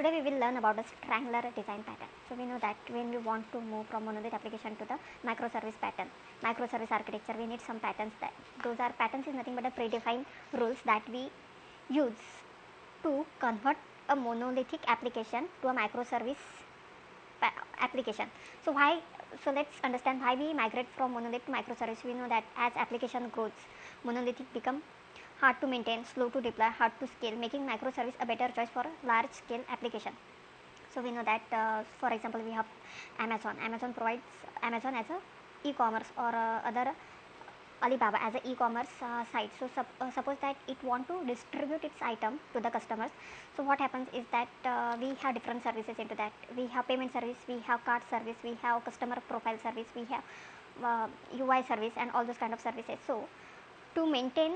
Today we will learn about the Strangler design pattern. So we know that when we want to move from monolith application to the microservice pattern, microservice architecture, we need some patterns. That those are patterns is nothing but a predefined rules that we use to convert a monolithic application to a microservice application. So why? So let's understand why we migrate from monolith to microservice. We know that as application grows, monolithic become hard to maintain, slow to deploy, hard to scale, making microservice a better choice for large scale application. So we know that for example we have Amazon. Amazon provides Amazon as a e-commerce or other Alibaba as a e-commerce site. So suppose that it want to distribute its item to the customers. So what happens is that we have different services into that. We have payment service, we have card service, we have customer profile service, we have UI service and all those kind of services. So to maintain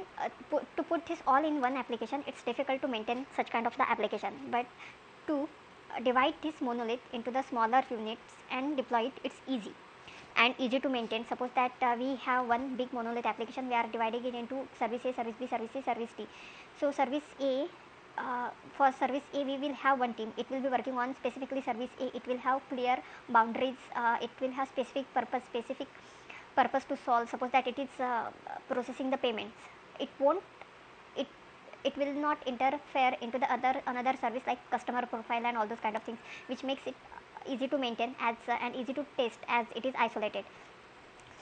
to put this all in one application, it's difficult to maintain such kind of the application, but to divide this monolith into the smaller units and deploy it, it's easy and easy to maintain. Suppose that we have one big monolith application, we are dividing it into service A, service B, service C, service D. So service A, for service A we will have one team, it will be working on specifically service A. It will have clear boundaries, it will have specific purpose to solve. Suppose that it is processing the payments, it won't it it will not interfere into the another service like customer profile and all those kind of things, which makes it easy to maintain as and easy to test as it is isolated.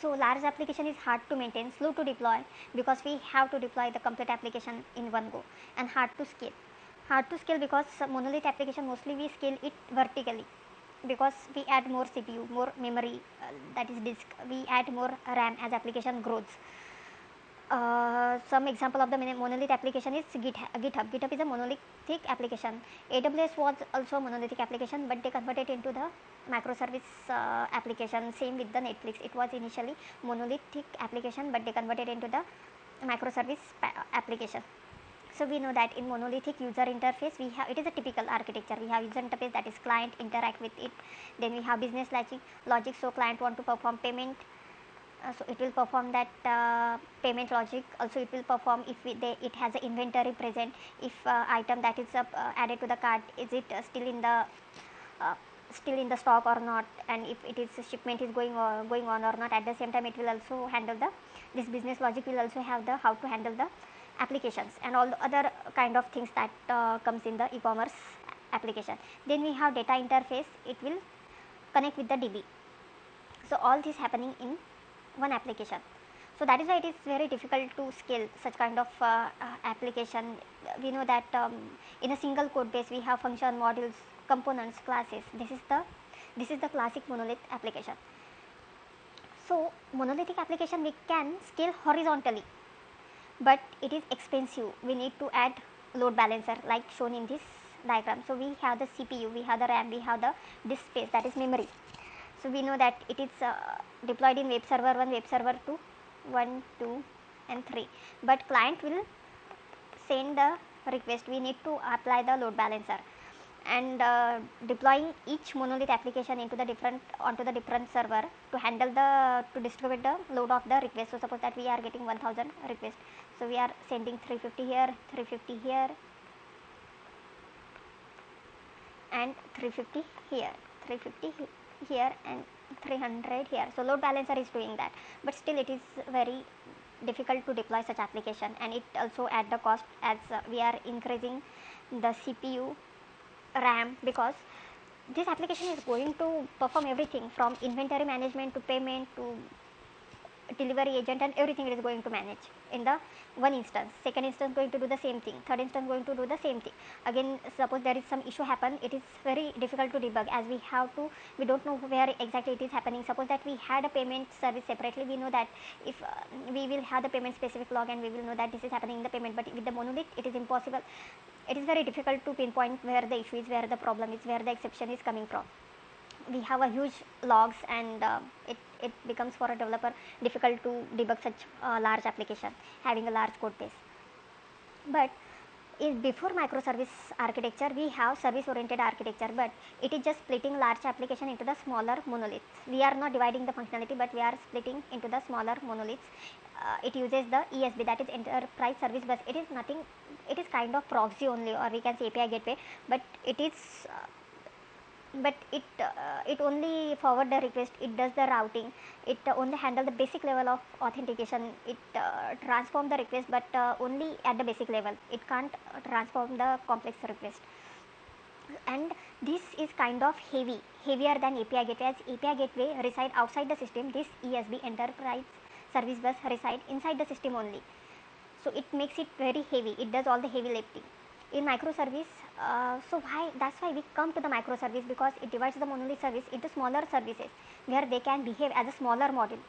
So large application is hard to maintain, slow to deploy because we have to deploy the complete application in one go, and hard to scale because monolith application mostly we scale it vertically because we add more CPU, more memory, that is disk, we add more RAM as application grows. Some example of the monolith application is GitHub. GitHub is a monolithic application. AWS was also a monolithic application, but they converted into the microservice application. Same with the Netflix. It was initially monolithic application, but they converted into the microservice application. So we know that in monolithic user interface we have, it is a typical architecture. We have user interface, that is client interact with it. Then we have business logic. So client want to perform payment, so it will perform that payment logic. Also it will perform if it has an inventory present, if item that is added to the cart, is it still in the stock or not, and if it is shipment is going on or not. At the same time it will also handle this business logic will also have the how to handle the applications and all the other kind of things that comes in the e-commerce application. Then we have data interface, it will connect with the DB. So all this happening in one application. So that is why it is very difficult to scale such kind of application. We know that in a single code base we have function, modules, components, classes. This is the classic monolith application. So monolithic application we can scale horizontally, but it is expensive. We need to add load balancer like shown in this diagram. So we have the CPU, we have the RAM, we have the disk space, that is memory. So we know that it is deployed in web server 1, web server 2, 1, 2 and 3, but client will send the request. We need to apply the load balancer and deploying each monolith application onto the different server to handle to distribute the load of the request. So suppose that we are getting 1000 requests, so we are sending 350 here, 350 here and 350 here, 350 here and 300 here. So load balancer is doing that, but still it is very difficult to deploy such application, and it also add the cost as we are increasing the CPU, RAM, because this application is going to perform everything from inventory management to payment to delivery agent, and everything it is going to manage in the one instance. Second instance going to do the same thing, third instance going to do the same thing again. Suppose there is some issue happen, it is very difficult to debug as we don't know where exactly it is happening. Suppose that we had a payment service separately, we know that if we will have the payment specific log and we will know that this is happening in the payment, but with the monolith it is impossible. It is very difficult to pinpoint where the issue is, where the problem is, where the exception is coming from. We have a huge logs, and it becomes for a developer difficult to debug such large application having a large code base. But is before microservice architecture we have service oriented architecture, but it is just splitting large application into the smaller monoliths. We are not dividing the functionality, but we are splitting into the smaller monoliths. It uses the ESB, that is enterprise service bus. It is nothing, it is kind of proxy only, or we can say API gateway, but it is it only forward the request, it does the routing, it only handle the basic level of authentication, it transform the request, but only at the basic level, it can't transform the complex request. And this is kind of heavier than API gateway, as API gateway reside outside the system, this ESB enterprise service bus reside inside the system only, so it makes it very heavy, it does all the heavy lifting. In microservice, so why, that's why we come to the microservice, because it divides the monolith service into smaller services where they can behave as a smaller module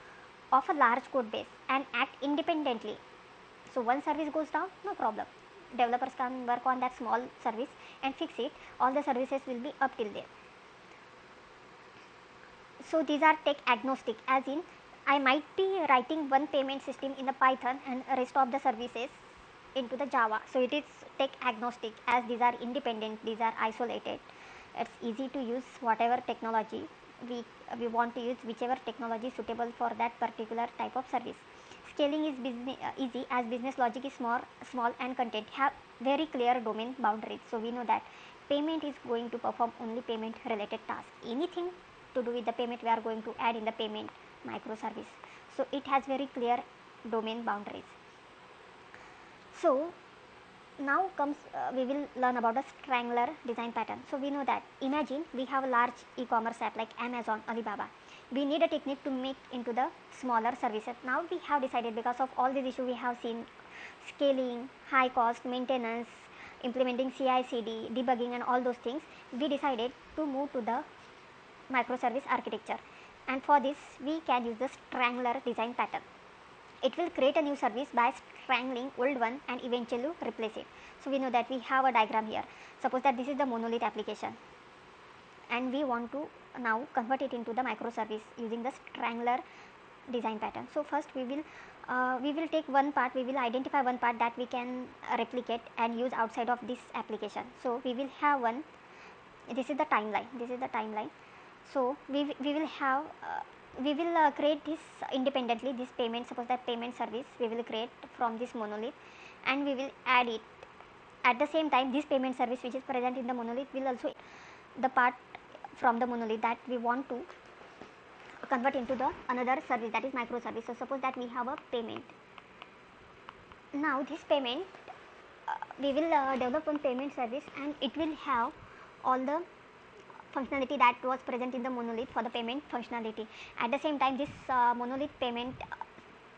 of a large code base and act independently. So one service goes down, no problem, developers can work on that small service and fix it, all the services will be up till there. So these are tech agnostic, as in I might be writing one payment system in the Python and rest of the services into the Java. So it is tech agnostic, as these are independent, these are isolated. It's easy to use whatever technology we want to use, whichever technology is suitable for that particular type of service. Scaling is easy, as business logic is small and content have very clear domain boundaries. So we know that payment is going to perform only payment related tasks. Anything to do with the payment we are going to add in the payment microservice. So it has very clear domain boundaries. So now comes we will learn about the Strangler design pattern. So we know that, imagine we have a large e-commerce app like Amazon, Alibaba. We need a technique to make into the smaller services. Now we have decided, because of all these issues we have seen, scaling, high cost, maintenance, implementing CI/CD, debugging and all those things, we decided to move to the microservice architecture, and for this we can use the Strangler design pattern. It will create a new service by strangling old one and eventually replace it. So we know that we have a diagram here. Suppose that this is the monolith application and we want to now convert it into the microservice using the Strangler design pattern. So first we will take one part, we will identify one part that we can replicate and use outside of this application. So we will have one, this is the timeline. So we will have we will create this independently, this payment, suppose that payment service we will create from this monolith and we will add it. At the same time, this payment service which is present in the monolith will also the part from the monolith that we want to convert into the another service, that is microservice. So suppose that we have a payment. Now this payment we will develop one payment service and it will have all the functionality that was present in the monolith for the payment functionality. At the same time, this monolith payment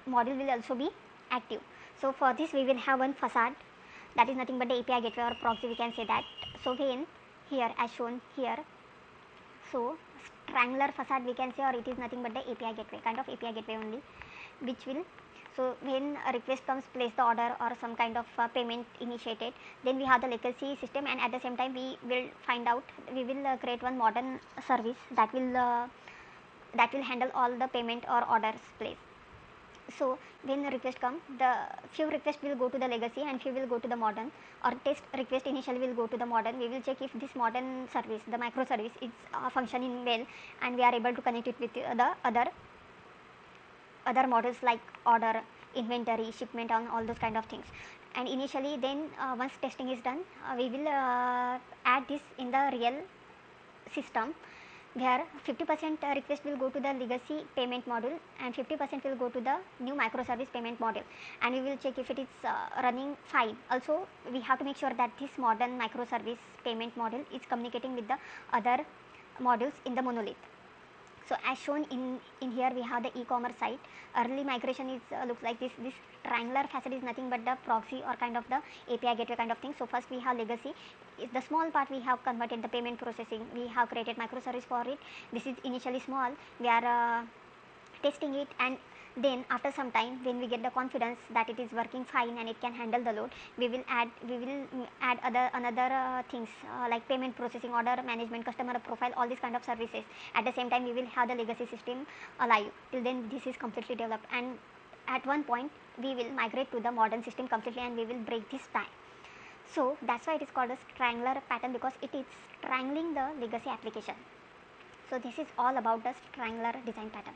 module will also be active. So for this we will have one facade, that is nothing but the API gateway or proxy, we can say that. So again here as shown here, so Strangler facade we can say, or it is nothing but the API gateway, kind of API gateway only, which will, so when a request comes, place the order or some kind of payment initiated, then we have the legacy system, and at the same time we will find out, we will create one modern service that will handle all the payment or orders placed. So when the request comes, the few requests will go to the legacy and few will go to the modern, or test request initially will go to the modern. We will check if this modern service, the microservice, is functioning well and we are able to connect it with the other models like order, inventory, shipment and all those kind of things. And initially then once testing is done, we will add this in the real system, where 50% request will go to the legacy payment module and 50% will go to the new microservice payment module, and we will check if it is running fine. Also we have to make sure that this modern microservice payment module is communicating with the other modules in the monolith. So as shown in here, we have the e-commerce site. Early migration is looks like this. This triangular facade is nothing but the proxy or kind of the API gateway kind of thing. So first we have legacy. Is the small part we have converted the payment processing. We have created microservice for it. This is initially small. We are testing it, and then after some time when we get the confidence that it is working fine and it can handle the load, we will add another things like payment processing, order management, customer profile, all these kind of services. At the same time we will have the legacy system alive. Till then this is completely developed, and at one point we will migrate to the modern system completely and we will break this time. So that's why it is called a strangler pattern, because it is strangling the legacy application. So this is all about the strangler design pattern.